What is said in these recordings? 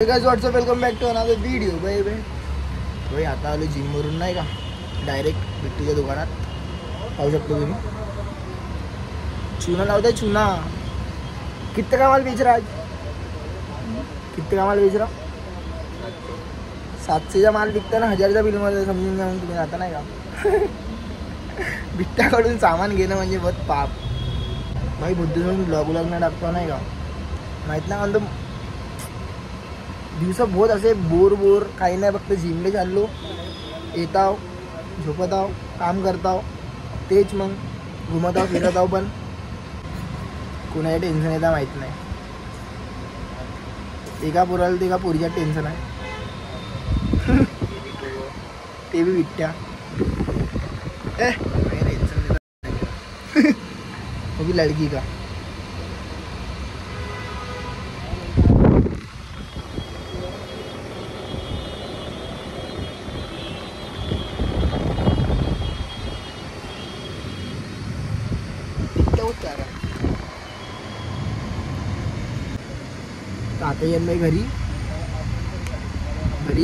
Guys what's up welcome back to another video भाई आता आलो जिमवरून नाही का डायरेक्ट बिट्टूच्या दुकानात पाहू शकतो तुम्ही चुना लावताय चुना कितने का माल बेच रहा आज कितने का माल बेच रहा 700चा माल विकता ना 1000च्या बिलमध्ये समजून घ्या मग तुम्ही आता नाही का बिट्ट्याकडून सामान घेणं म्हणजे बहुत पाप भाई बुद्धिजून ब्लॉग नाही टाकतो नाही का माहीत नाही म्हणतो दिवसा बहुत असे बोर काही नाही फक्त जिमले चाललो येत आहो झोपत आहो काम करता आहो तेच मग घुमत आहो फिरत आहो पण कोणाच्या टेन्शन येतं माहीत नाही एका पोराला ते का पोरीच्या टेन्शन आहे ते बी विट्ट्या टेन्शन वो भी लड़की का आता येईल मी घरी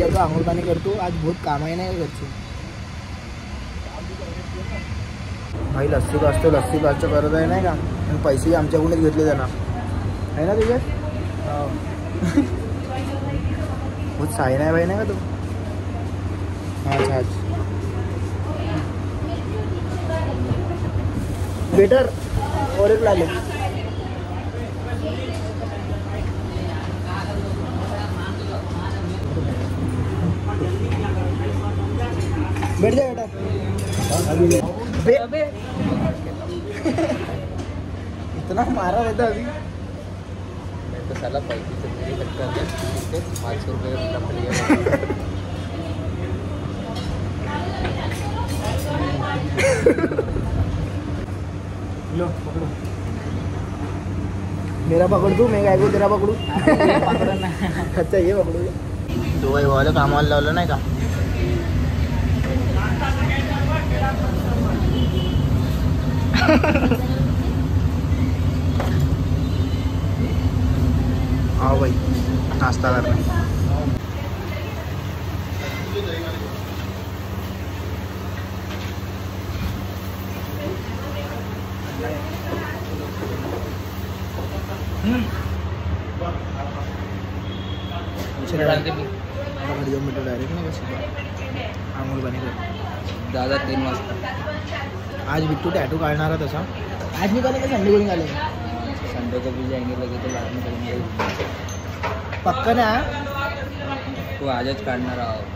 आता आंघोळ पाणी करतो आज बहुत काम आहे नाही घरचे भाई लस्सी पाचतो करत आहे नाही का आणि पैसे आमच्याकडूनच घेतले त्यांना आहे ना तुझ्या बहुत साई नाही भाई नाही का तू अच्छा बेटर और एक ला ले बैठ जा बेटा इतना मारा रहता अभी तो साला पैसे से मेरी टक्कर है 500 रुपये का पड़ गया लो पकड़ो मेरा पकड़ तू मैं काय को तेरा पकडू पकडना अच्छा ये पकडू तो भाई वाला कामाला लावलं नाही का आओ भाई नाश्ता करना डायरेक्ट नाही का आंघोळ पाणी कर दादा 3 वाजता आज बिट्टू टैटू काटना रहा तसा आज निकाले का संडे को निकाले संडे को भी जाएंगे लगे तो बाद में करेंगे पक्का ना तो आजच काढणार आहोत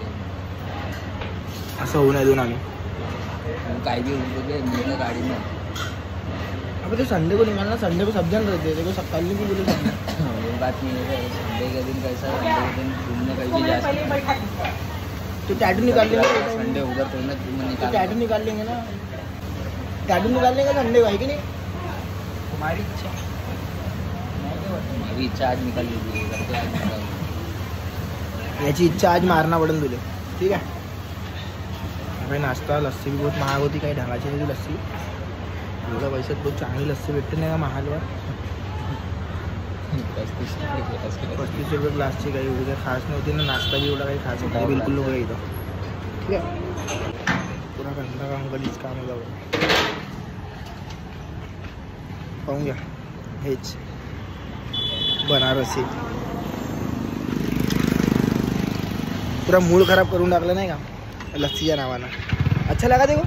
असं होऊ नये देऊन आम्ही काही भी होते मेरे गाड़ी में अब तो संडे को निकालना संडे को सब जन रहते देखो सब कल नहीं बोले वो बात नहीं है संडे के दिन कैसा संडे के दिन घूमने कहीं भी जा सकते तो टैटू निकाल लेंगे संडे उधर तो ना टैटू निकाल लेंगे ना टैटू निकाल लेंगे संडे को है कि नहीं तुम्हारी इच्छा हमारी इच्छा आज निकाल लीजिए करके आज निकाल याची इच्छा आज मारना पडेल तुले ठीक आहे भाई नाश्ता लस्सी भी बहुत महाग होती काही ढंगाची नाही ती लस्सी एवढ्या पैशात बहुत चांगली लस्सी भेटते नाही का महालवर 35 रुपये ग्लासची काही एवढी काही खास नव्हती ना नाश्ता बी एवढा काही खास होता बिलकुल लोक इथं ठीक आहे पुरा घंटा काम कधीच काम होतं पाहून घ्या हेच बनारसी पूरा मूड खराब करून टाकलं नाही का लस्सीच्या नावानं अच्छा लगा देखो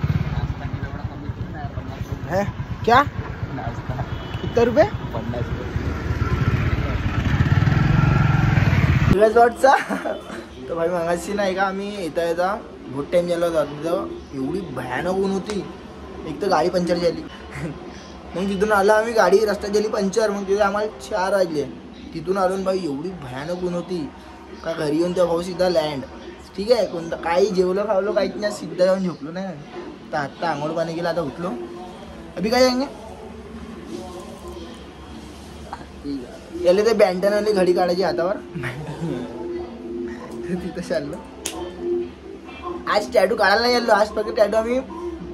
है क्या नाश्ता कितना रुपये 50 रुपये रिसॉर्टचा तर भाई मगाशी नाही का आम्ही येता बहुत टाईम झाला होता तिथं एवढी भयानक ऊन होती एक तर गाडी पंक्चर झाली मग तिथून आला आम्ही गाडी रस्त्यात झाली पंक्चर मग तिथे आम्हाला 4 वाजले तिथून आलो भाई एवढी भयानक ऊन होती का घरी येऊन तेव्हा भाऊ सीधा लँड ठीक आहे कोणतं काही जेवलं खावलं काहीच नाही सिद्धा जाऊन झोपलो नाही तर आत्ता आंघोळ पाणी केलं आता उठलो अभी काय जाएंगे याला ते बँटन आली घडी काढायची हातावर तिथं चाललो आज टॅटू काढायला नाही गेलो आज फक्त टॅटू आम्ही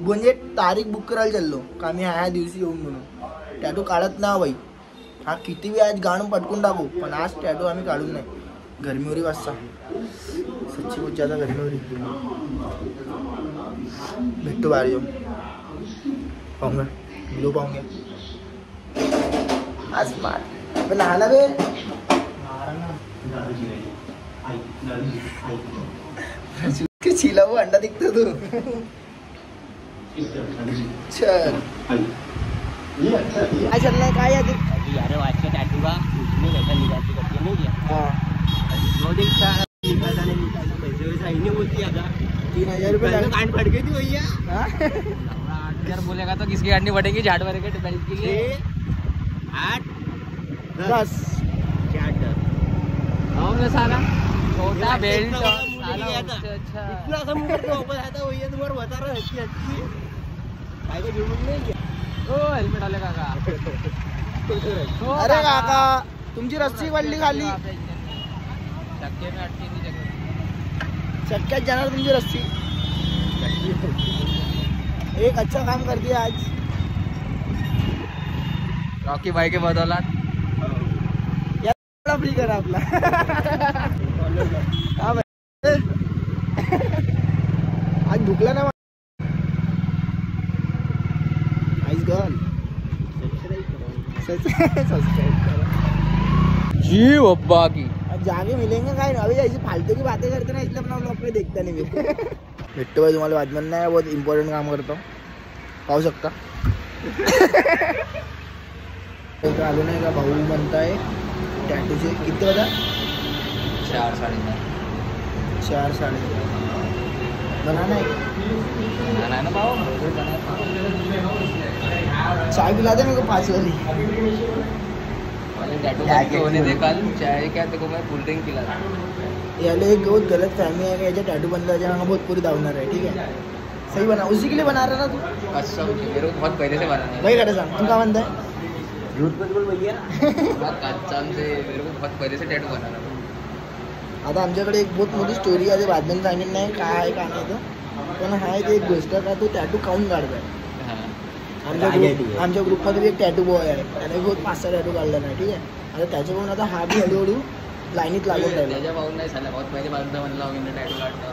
म्हणजे तारीख बुक करायला चाललो का आम्ही ह्या दिवशी येऊन म्हणून टॅटू काढत ना भाई हा किती वेळ आज गाणं पटकून टाकू पण आज टॅटू आम्ही काढून नाही गर्मी हो रही वास्ता सच्ची बहुत ज़्यादा गर्मी हो रही. भेटतो बाहेर जाऊन पाहूंगा व्हिडिओ पाहूंगा आज पण नहाला बे चिला वो अंडा दिखता तू चल काय चल रहा है काय यार यार आज का टैटू का उसमें वैसा निकालती करती नहीं क्या हाँ वो देखता है निकालता नहीं निकालता पैसे वैसा ही नहीं बोलती आता 3,000 रुपये कांड फट गई थी भैया हाँ 8,000 बोलेगा तो किसकी गाड़ी बढ़ेगी झाड़ भरे के बेल्ट के लिए 8 10 और साला छोटा बेल्ट अच्छा इतना सा मुंह करके वापस आता भैया तुम्हारा बता रहा है अच्छी अच्छी भाई को जुर्म नहीं किया ओ हेल्मेट वाले काका अरे काका तुमची रस्सी वाढली खाली चक्के में अटकी थी चक्क्यात जाणार तुमची रस्सी एक अच्छा काम कर दिया आज रॉकी भाई के बदौलत फ्री करा आपला हा भाई आज भुकला ना आइस गर्ल सब्सक्राइब करो जी अब्बा की अब जाके मिलेंगे काय अभी ऐसी फालतू की बातें करते ना इसलिए अपना ब्लॉग पे देखता नहीं फिर भेटतो भाई तुम्हाला वाचमन नाही बहुत इम्पॉर्टंट काम करतो पाहू शकता एक आलो नाही का भाऊ म्हणताय टॅटूचे किती बघा 4 साढ़े 4 बनाना है ना पाओ चाय पिला दे मेरे को 5 वाली टैटू होने दे कल चाय क्या देखो मैं कोल्ड ड्रिंक पिला याले एक बहुत गलत फहमी है कि ऐसे टैटू बनता है जहाँ बहुत पूरी दावनर है ठीक है सही बना उसी के लिए बना रहा ना तू कसम मेरे को बहुत पहले से बनाना है भाई करे सांग तू का बनता है झूठ मत बोल भैया कसम से मेरे को बहुत पहले से टैटू बनाना है आता आमच्याकडे एक बहुत मोठी स्टोरी आहे बातम्यात सांगितलं नाही काय आहे का नाही तर पण हा एक गोष्ट का तो टॅटू काढून काढतोय आमच्या ग्रुपमध्ये एक टॅटू बॉय आहे त्याने बहुत 5-6 टॅटू काढला नाही ठीक आहे आता त्याच्याकडून आता हा बी हळूहळू लाईनीत लागून राहिला त्याच्या पाहून नाही झाला बहुत पहिले बांधता म्हणला मी टॅटू काढणार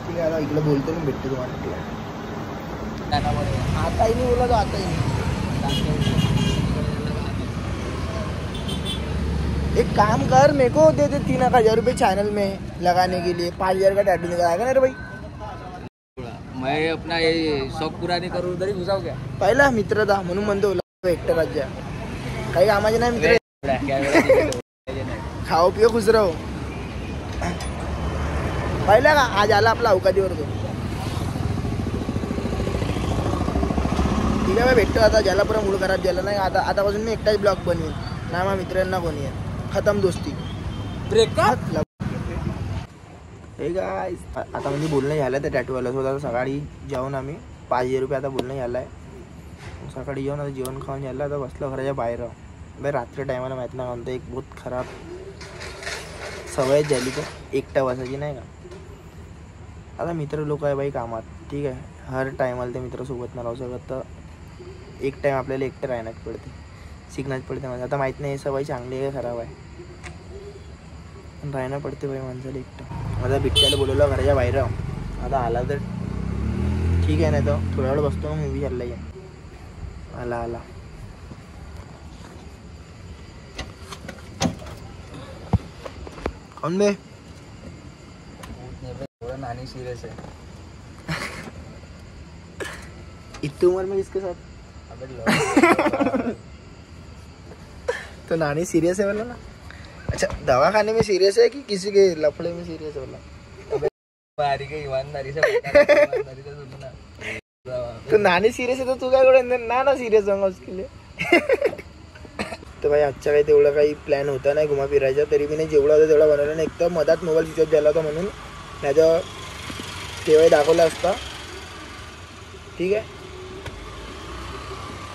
ठीक आहे आता इकडे बोलतो मी भेटतो तुम्हाला ठीक आहे टाका पडेगा आताही नाही बोला तो आताही नाही एक काम कर मेरे को दे दे 3,000 रुपये चैनल में लगाने के लिए 5,000 का टैटू निकल आएगा ना रे भाई मैं अपना ये शौक पूरा नहीं करू तरी घुसाव क्या पहिला मित्र था म्हणून म्हणतो एकटा राज्य काही कामाचे नाही मित्र खाओ पिओ खुश रहो पहिला का आज आला आपला अवकातीवर तो ठीक आहे भेटतो आता ज्याला पुरा मूड खराब झाला नाही आतापासून मी एकटाच ब्लॉग बनवेन ना माझ्या मित्रांना कोणी आहे खतम दोस्ती ब्रेकअप हे काय आता म्हणजे बोलणं झालं त्या टॅटूवाला सोबत आता सकाळी जाऊन आम्ही 5,000 रुपये आता बोलणं झालं आहे सकाळी जाऊन आता जेवण खाऊन झालं आता बसलं घराच्या बाहेर बाई रात्री टायमाला माहीत नाही म्हणतं एक बहुत खराब सवयच झाली तर एकटा बसायची नाही का आता मित्र लोक आहे बाई कामात ठीक आहे हर टायमाला ते मित्रासोबत न राहू शकत तर एक टाईम आपल्याला एकटं राहण्यात पडते शिकण्यात पडते म्हणजे आता माहीत नाही सवय चांगली आहे खराब आहे पण राहणं पडते बाई माणसाला एकटं आता बिट्ट्याला बोलवलं घराच्या बाहेर आता आला तर ठीक आहे नाही तर थोडा वेळ बसतो मग मी चालला आहे आला कौन बे नानी सीरियस है इतनी उम्र में किसके साथ तो नानी सीरियस है बोला ना अच्छा दवाखाने में सीरियस है कि किसी के लफड़े में सीरियस है बोला बारी के ईमानदारी से सुनना तो नानी सीरियस है तो तू काय ना सीरियस होगा उसके लिए तर भाई आजचा काही तेवढा काही प्लॅन होता नाही घुमा फिरायचा तरी मी नाही जेवढा होता तेवढा बनवला नाही एक तर मधात मोबाईल स्विच ऑफ झाला होता म्हणून त्याचं तेव्हाही दाखवला असता ठीक आहे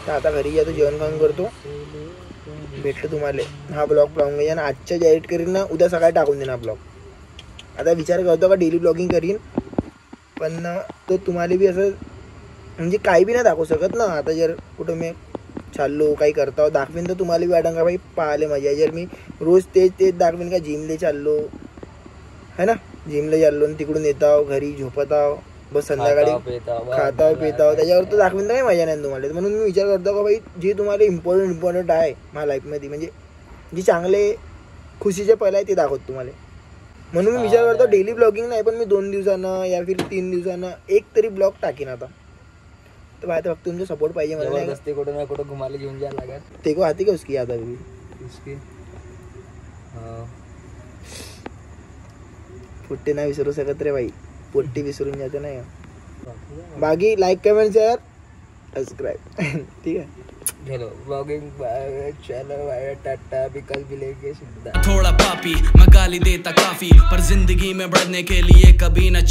तर आता घरी या तो जेवण खाऊन करतो भेटतो तुम्हाला हा ब्लॉग पाहून घ्या ना आजच्या जे एडिट करीन ना उद्या सकाळी टाकून देईन हा ब्लॉग आता विचार करतो का डेली ब्लॉगिंग करीन पण तो तुम्हाला बी असं म्हणजे काही बी नाही दाखवू शकत ना आता जर कुठं मी चाललो काही करता दाखवीन तर तुम्हाला बी वाटन का भाई पाहायला मजा आहे. जर मी रोज तेच दाखवीन का जिमले चाललो है ना, जिमला चाललो आणि तिकडून येताव घरी झोपताव बस संध्याकाळी खाताव पिताव त्याच्यावर तर दाखवीन तर काही मजा नाही तुम्हाला. म्हणून मी विचार करतो का भाई जे तुम्हाला इम्पॉर्टंट आहे माझ्या लाईफमध्ये म्हणजे जे चांगले खुशीचे पहिला आहे ते दाखवतो तुम्हाला. म्हणून मी विचार करतो डेली ब्लॉगिंग नाही पण मी 2 दिवसानं या फिर 3 दिवसानं एक तरी ब्लॉग टाकीन आता. तर भाई फक्त तुमचा सपोर्ट पाहिजे मला. कुठं ना कुठं घुमायला घेऊन जायला लागत. ते को आती का उसकी याद अभी उसकी पुट्टी नाही विसरू शकत रे भाई, पुट्टी विसरून जाते नाही का. बाकी लाईक कमेंट शेअर सबस्क्राईब ठीक आहे. चलो ब्लॉगिंग चलो टाटा विकल्प भी लेके थोड़ा पापी मैं गाली देता काफी पर जिंदगी में बढ़ने के लिए कभी न